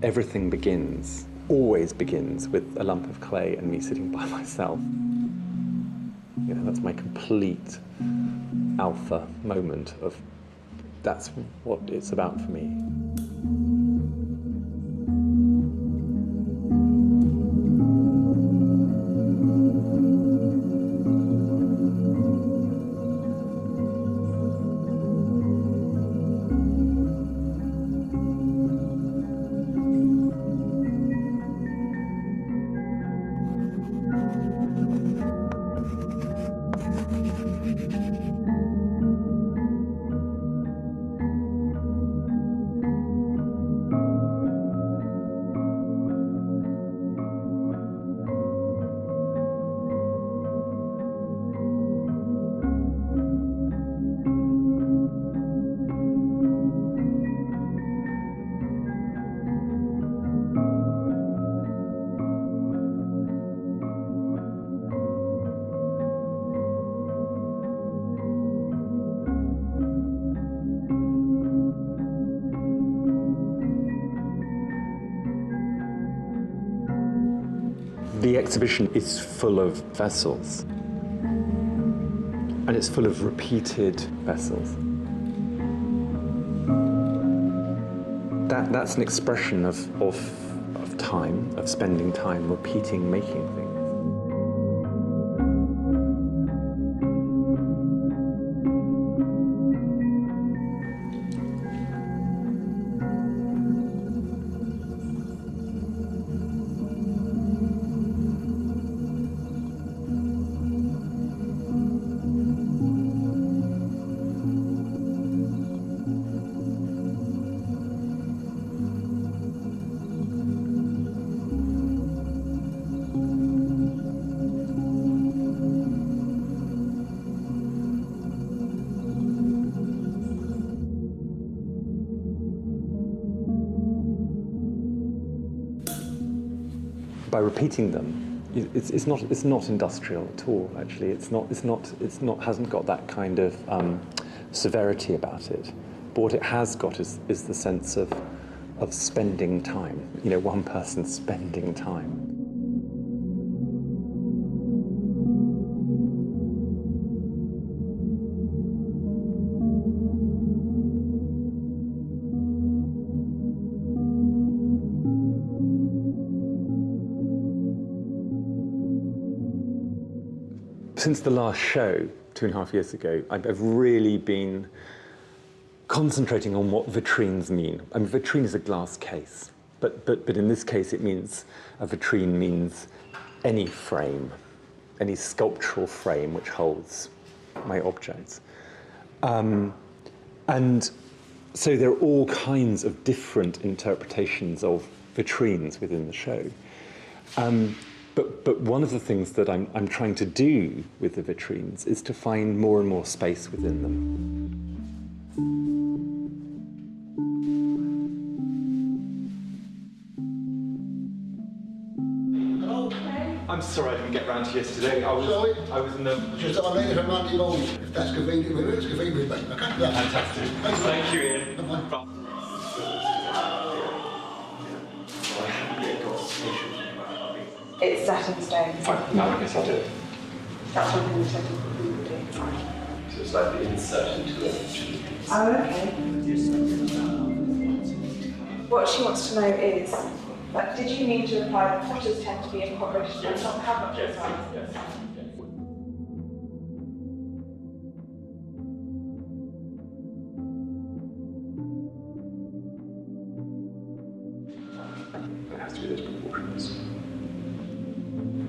everything always begins with a lump of clay and me sitting by myself. That's my complete alpha moment of that's what it's about for me. The exhibition is full of vessels, and it's full of repeated vessels. That's an expression of time, of spending time repeating, making things. By repeating them, it's not industrial at all. Actually, hasn't got that kind of severity about it. But what it has got is the sense of spending time. One person spending time. Since the last show, 2.5 years ago, I've really been concentrating on what vitrines mean. I mean, vitrine is a glass case, but in this case it means, a vitrine means any frame, any sculptural frame which holds my objects. And so there are all kinds of different interpretations of vitrines within the show. But one of the things that I'm trying to do with the vitrines is to find more and more space within them. Hello? I'm sorry I didn't get round to yesterday. I was in the... Just I'm leaving from Monday morning. If that's convenient with you, it's convenient with me. Okay? Yeah. Fantastic. Thank you, Ian. Bye-bye. It's set in stone. Fine, no, I guess I'll do it. That's what we would do. Fine. So it's like the insert into the... Oh, okay. What she wants to know is, did you mean to imply that footers tend to be impoverished and not have much Yes. It has to be those proportions.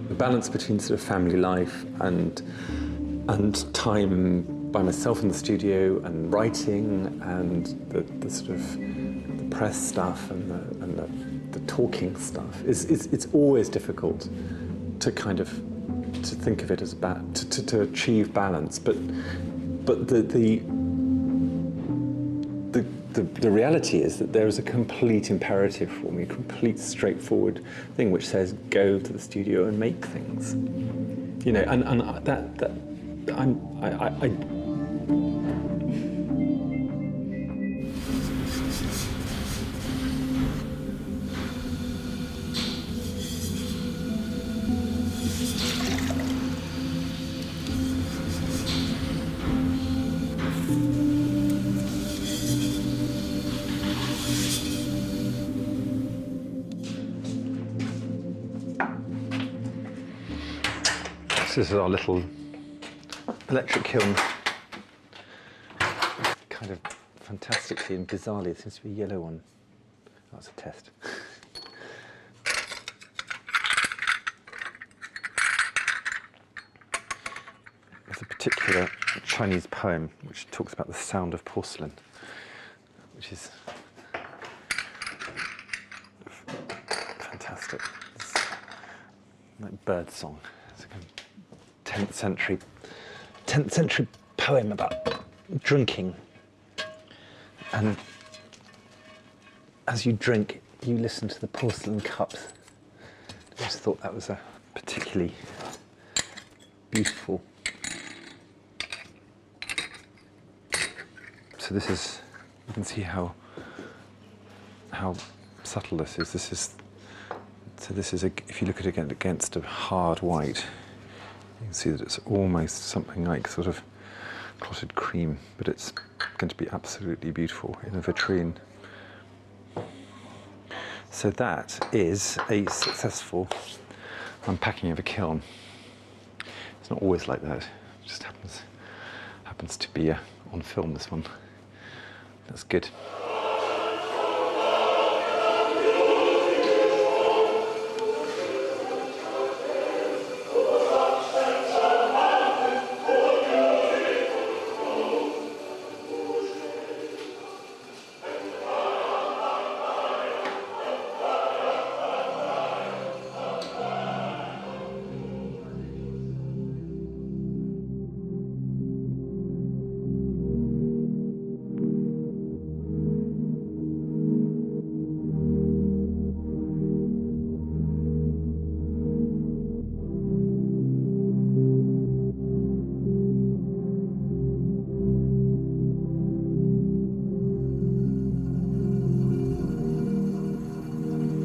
The balance between sort of family life and time by myself in the studio and writing and the sort of the press stuff and the talking stuff it's always difficult to kind of to think of it as to achieve balance, but the reality is that there is a complete imperative for me, a complete straightforward thing which says go to the studio and make things, and that I This is our little electric kiln. Kind of fantastically and bizarrely, there seems to be a yellow one. That's a test. There's a particular Chinese poem which talks about the sound of porcelain, which is fantastic. It's like bird song. It's a kind of 10th century poem about drinking. And as you drink, you listen to the porcelain cups. I just thought that was a particularly beautiful. So this is, you can see how subtle this is. This is if you look at it against a hard white, you can see that it's almost something like sort of clotted cream, but it's going to be absolutely beautiful in a vitrine. So that is a successful unpacking of a kiln. It's not always like that. It just happens to be on film, this one. That's good.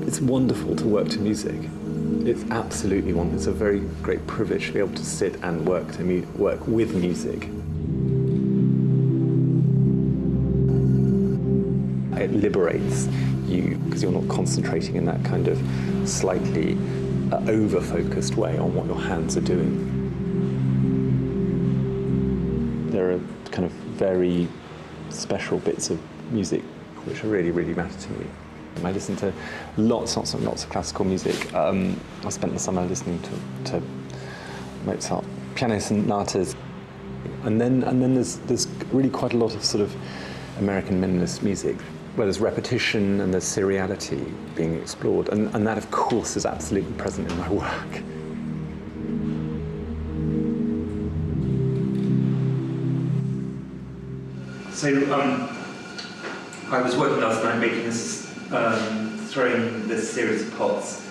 It's wonderful to work to music. It's absolutely wonderful. It's a very great privilege to be able to sit and work with music. It liberates you because you're not concentrating in that kind of slightly over-focused way on what your hands are doing. There are kind of very special bits of music which really, really matter to me. I listen to lots of classical music. I spent the summer listening to Mozart piano sonatas, and then there's really quite a lot of sort of American minimalist music where there's repetition and there's seriality being explored, and that of course is absolutely present in my work. So I was working last night making this. Throwing this series of pots,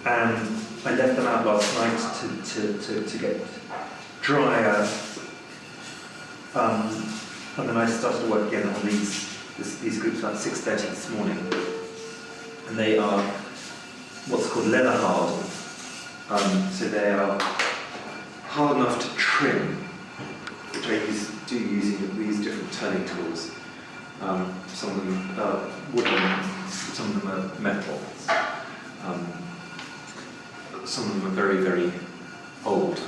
and I left them out last night to get drier, and then I started to work again on these groups about 6:30 this morning, and they are what's called leather hard. So they are hard enough to trim, which I do using these different turning tools. Some of them are wooden, some of them are metal. Some of them are very, very old,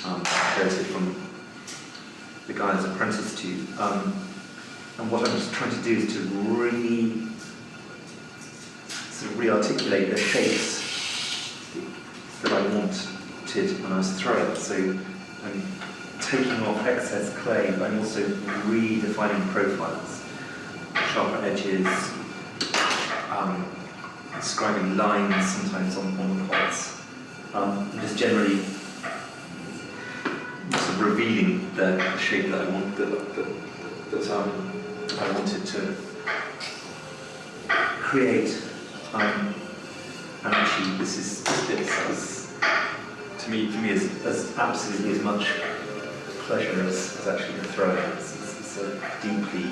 inherited from the guy I was apprenticed to. And what I'm just trying to do is to re-articulate the shapes that I wanted when I was throwing. So I'm taking off excess clay, but I'm also redefining profiles. Sharper edges, describing lines sometimes on the pots, and just generally sort of revealing the shape that I want, that I wanted to create. And actually, this for me as absolutely as much pleasure as actually the throwing. It's a deeply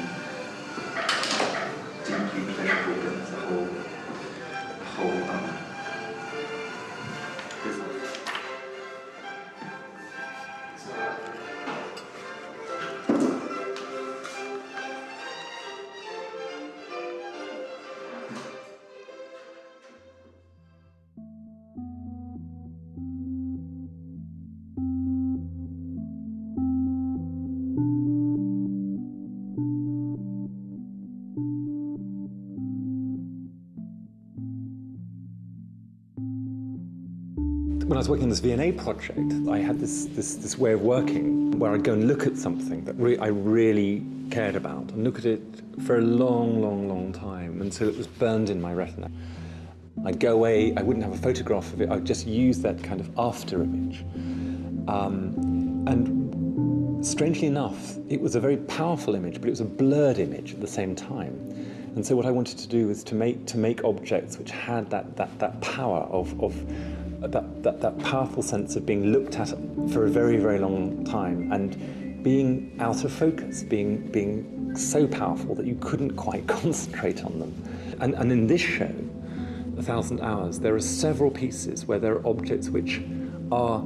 pleasurable bit of the whole business. when I was working on this V&A project, I had this way of working where I'd go and look at something that I really cared about and look at it for a long time until it was burned in my retina. I'd go away, I wouldn't have a photograph of it, I'd just use that kind of after image. And strangely enough, it was a very powerful image, but it was a blurred image at the same time. And so what I wanted to do was to make objects which had that power of that powerful sense of being looked at for a very long time and being out of focus, being so powerful that you couldn't quite concentrate on them. And in this show, 1,000 Hours, there are several pieces where there are objects which are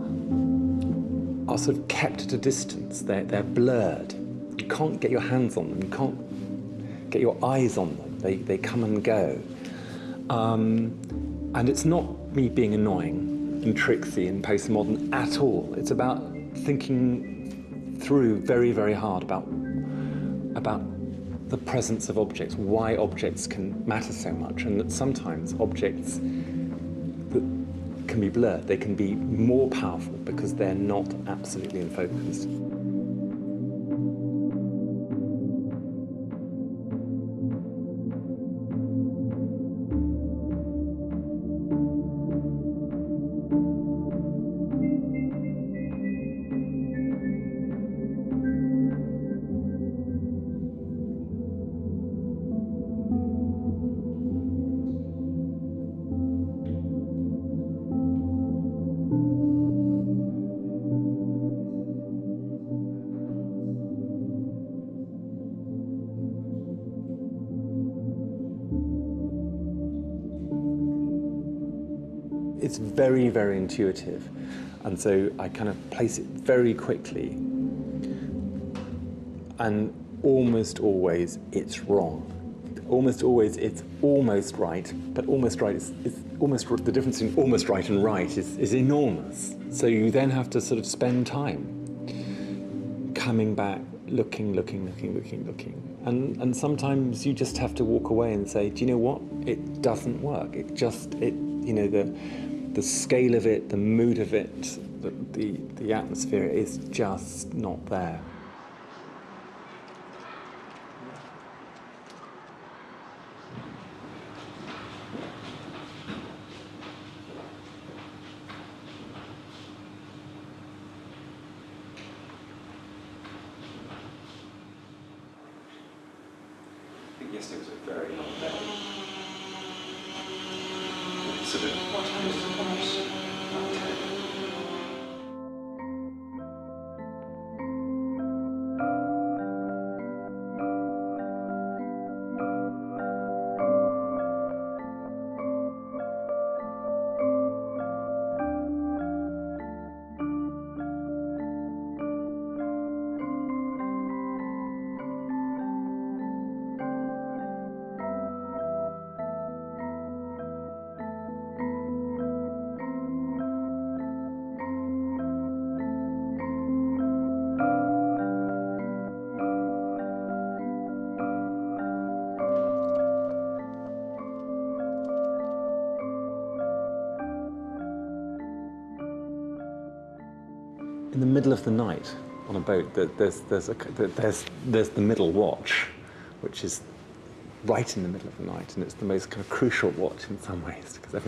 sort of kept at a distance. They're blurred. You can't get your hands on them. You can't get your eyes on them. They come and go. And it's not me being annoying and tricksy and postmodern at all. It's about thinking through very hard about the presence of objects, why objects can matter so much, and that sometimes objects that can be blurred, they can be more powerful because they're not absolutely in focus. It's very intuitive, and so I kind of place it very quickly, and almost always it's wrong. Almost always it's almost right, but almost right is almost, the difference in almost right and right is enormous. So you then have to sort of spend time coming back, looking, and sometimes you just have to walk away and say, do you know what? It doesn't work. The scale of it, the mood of it, the atmosphere is just not there. I think yesterday was a very long day. Sort of What time did you finish? about 10. In the middle of the night on a boat, there's the middle watch, which is right in the middle of the night, and it's the most kind of crucial watch in some ways, because everyone